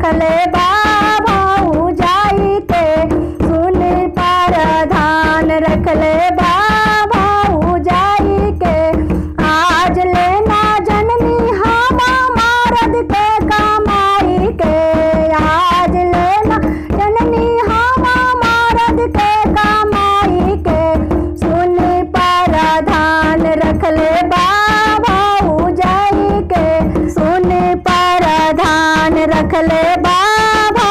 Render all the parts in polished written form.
रखले बाबा जाई के, सुन परधान रखले बाबा जाई के। आज लेना जननी हम मरद के कमाई के, आज लेना जननी हम मरद के कमाई के। सुन परधान रखले बाबा जाई के, सुन परधान रखले बाबा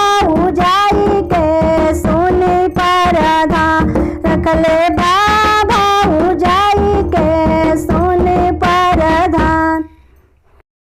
जाई के, सुन परधान रखले।